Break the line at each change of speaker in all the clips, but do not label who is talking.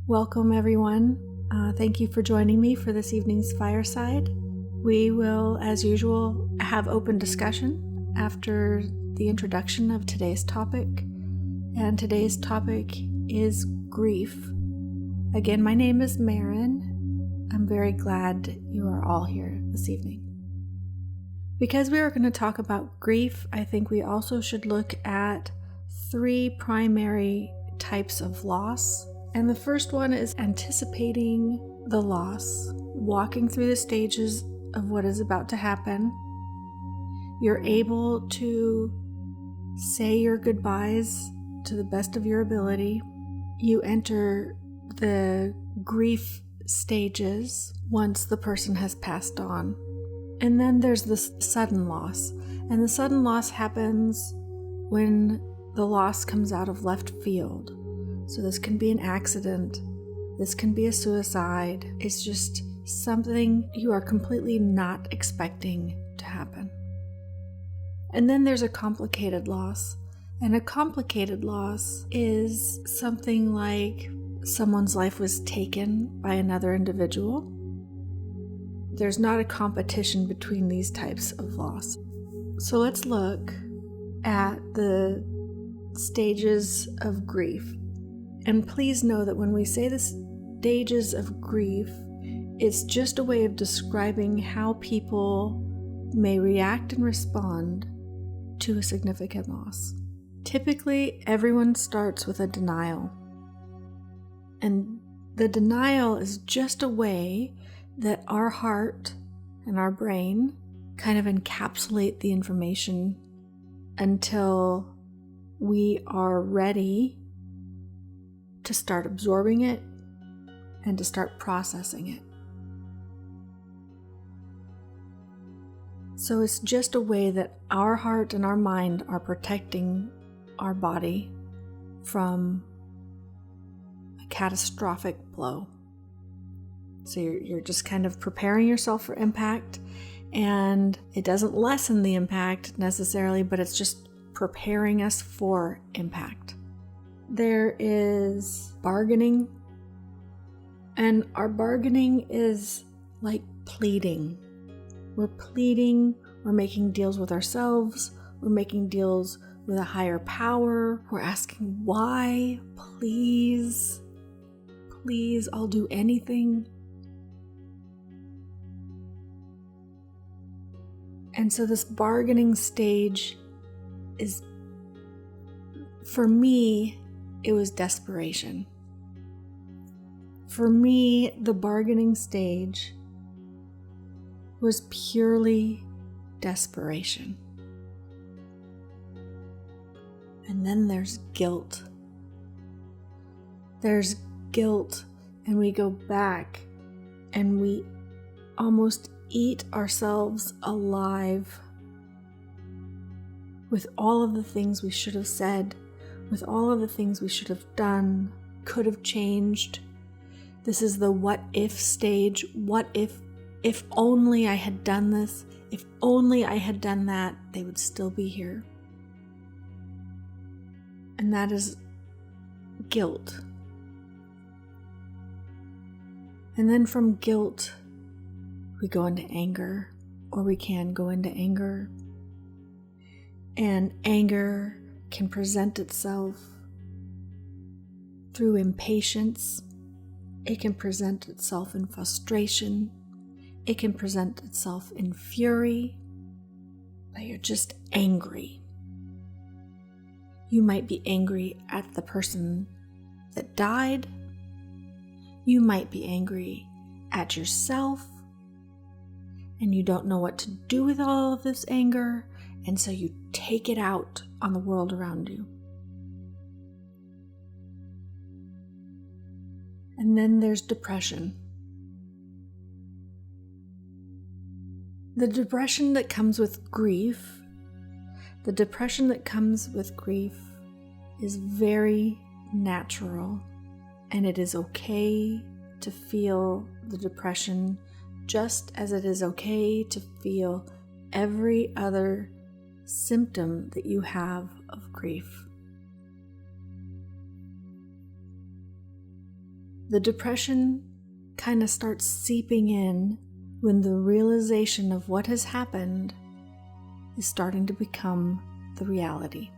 Welcome, everyone. Thank you for joining me for this evening's fireside. We will, as usual, have open discussion after the introduction of today's topic. And today's topic is grief. Again, my name is Marin. I'm very glad you are all here this evening. Because we are going to talk about grief, I think we also should look at three primary types of loss. And the first one is anticipating the loss, walking through the stages of what is about to happen. You're able to say your goodbyes to the best of your ability. You enter the grief stages once the person has passed on. And then there's this sudden loss. And the sudden loss happens when the loss comes out of left field. So this can be an accident, this can be a suicide. It's just something you are completely not expecting to happen. And then there's a complicated loss. And a complicated loss is something like someone's life was taken by another individual. There's not a competition between these types of loss. So let's look at the stages of grief. And please know that when we say the stages of grief, it's just a way of describing how people may react and respond to a significant loss. Typically, everyone starts with a denial. And the denial is just a way that our heart and our brain kind of encapsulate the information until we are ready to start absorbing it and to start processing it. So it's just a way that our heart and our mind are protecting our body from a catastrophic blow. So you're just kind of preparing yourself for impact, and it doesn't lessen the impact necessarily, but it's just preparing us for impact. There is bargaining, and our bargaining is like pleading. We're pleading, we're making deals with ourselves, we're making deals with a higher power, we're asking why, please, I'll do anything. And so this bargaining stage is, for me, it was desperation. For me, the bargaining stage was purely desperation. And then there's guilt. There's guilt, and we go back and we almost eat ourselves alive with all of the things we should have said, with all of the things we should have done, could have changed. This is the what if stage. What if only I had done this, if only I had done that, they would still be here. And that is guilt. And then from guilt, we go into anger, or we can go into anger. And anger can present itself through impatience. It can present itself in frustration. It can present itself in fury, that you're just angry. You might be angry at the person that died. You might be angry at yourself, and you don't know what to do with all of this anger, and so you take it out on the world around you. And then there's depression. The depression that comes with grief, is very natural, and it is okay to feel the depression just as it is okay to feel every other symptom that you have of grief. The depression kind of starts seeping in when the realization of what has happened is starting to become the reality.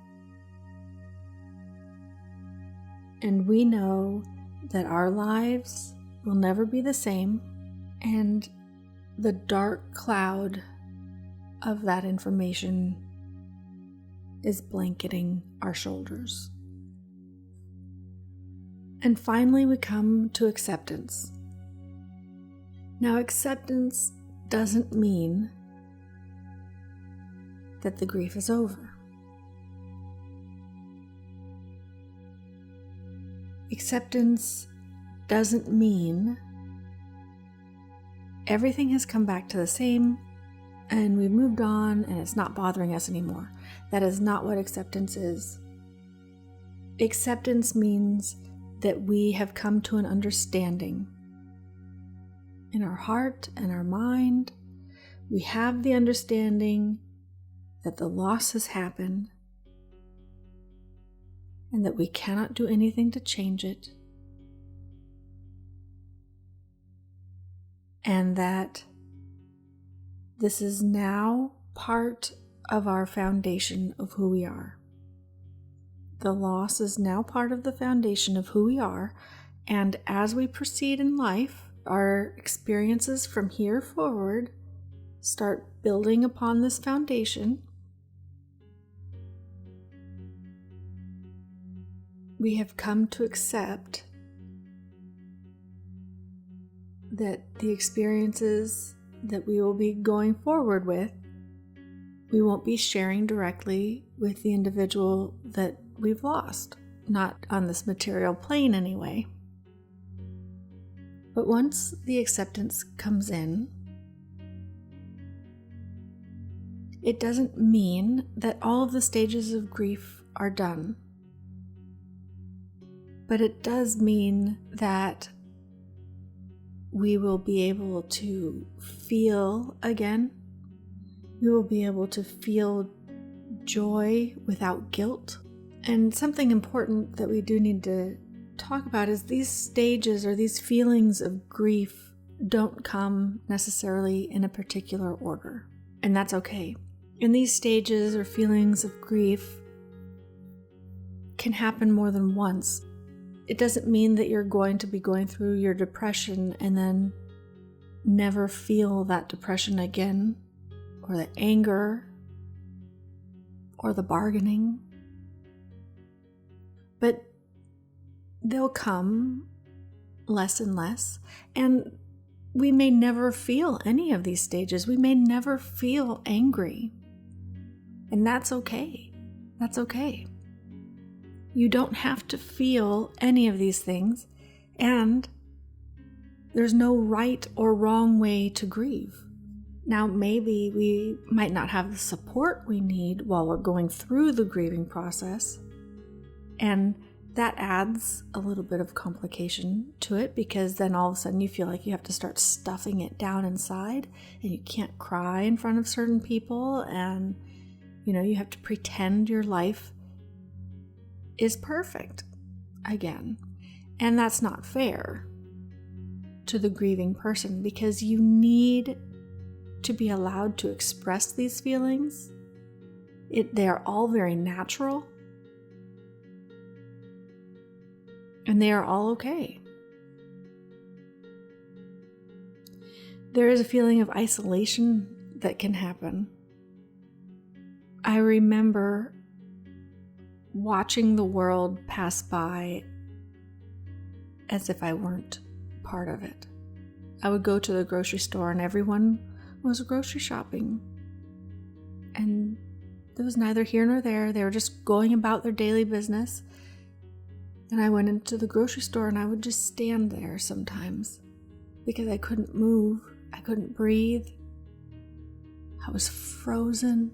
And we know that our lives will never be the same, and the dark cloud of that information is blanketing our shoulders. And finally, we come to acceptance. Now, acceptance doesn't mean that the grief is over. Acceptance doesn't mean everything has come back to the same and we've moved on and it's not bothering us anymore. That is not what acceptance is. Acceptance means that we have come to an understanding in our heart and our mind. We have the understanding that the loss has happened and that we cannot do anything to change it, and that this is now part of our foundation of who we are. The loss is now part of the foundation of who we are, and as we proceed in life, our experiences from here forward start building upon this foundation. We have come to accept that the experiences that we will be going forward with, we won't be sharing directly with the individual that we've lost, not on this material plane anyway. But once the acceptance comes in, it doesn't mean that all of the stages of grief are done. But it does mean that we will be able to feel again. We will be able to feel joy without guilt. And something important that we do need to talk about is these stages or these feelings of grief don't come necessarily in a particular order. And that's okay. And these stages or feelings of grief can happen more than once. It doesn't mean that you're going to be going through your depression and then never feel that depression again, or the anger, or the bargaining. But they'll come less and less, and we may never feel any of these stages. We may never feel angry, and that's okay. That's okay. You don't have to feel any of these things, and there's no right or wrong way to grieve. Now, maybe we might not have the support we need while we're going through the grieving process, and that adds a little bit of complication to it, because then all of a sudden you feel like you have to start stuffing it down inside, and you can't cry in front of certain people, and you have to pretend your life is perfect again. And that's not fair to the grieving person, because you need to be allowed to express these feelings. They are all very natural, and they are all okay. There is a feeling of isolation that can happen. I remember watching the world pass by as if I weren't part of it. I would go to the grocery store and everyone was grocery shopping. And there was neither here nor there. They were just going about their daily business. And I went into the grocery store and I would just stand there sometimes because I couldn't move. I couldn't breathe. I was frozen.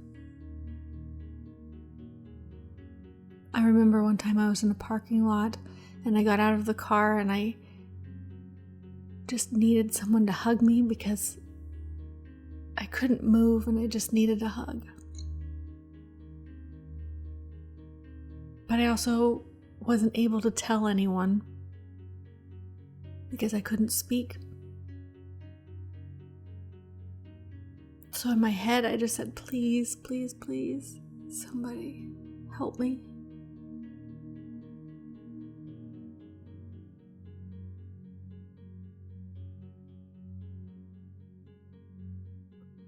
I remember one time I was in a parking lot and I got out of the car and I just needed someone to hug me because I couldn't move and I just needed a hug. But I also wasn't able to tell anyone because I couldn't speak. So in my head, I just said, please, please, please, somebody help me.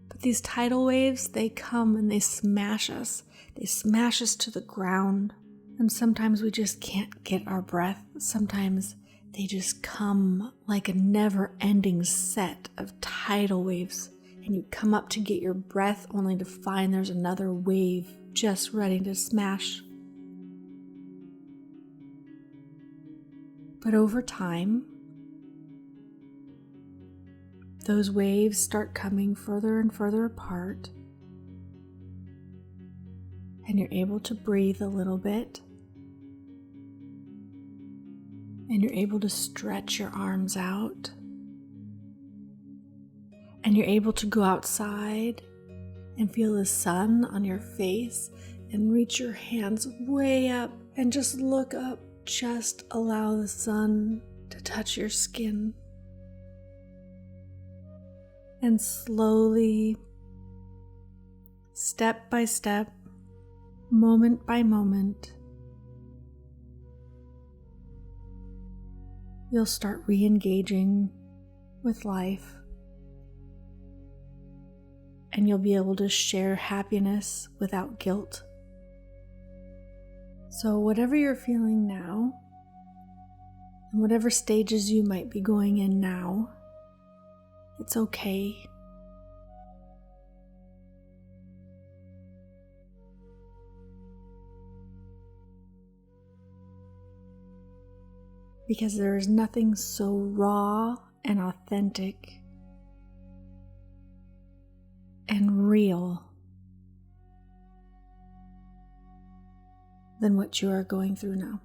But these tidal waves, they come and they smash us. They smash us to the ground. And sometimes we just can't get our breath. Sometimes they just come like a never-ending set of tidal waves. And you come up to get your breath only to find there's another wave just ready to smash. But over time, those waves start coming further and further apart, and you're able to breathe a little bit, and you're able to stretch your arms out, and you're able to go outside and feel the sun on your face and reach your hands way up and just look up. Just allow the sun to touch your skin. And slowly, step by step, moment by moment, you'll start re-engaging with life. And you'll be able to share happiness without guilt. So whatever you're feeling now, and whatever stages you might be going in now, it's okay. Because there is nothing so raw and authentic and real than what you are going through now.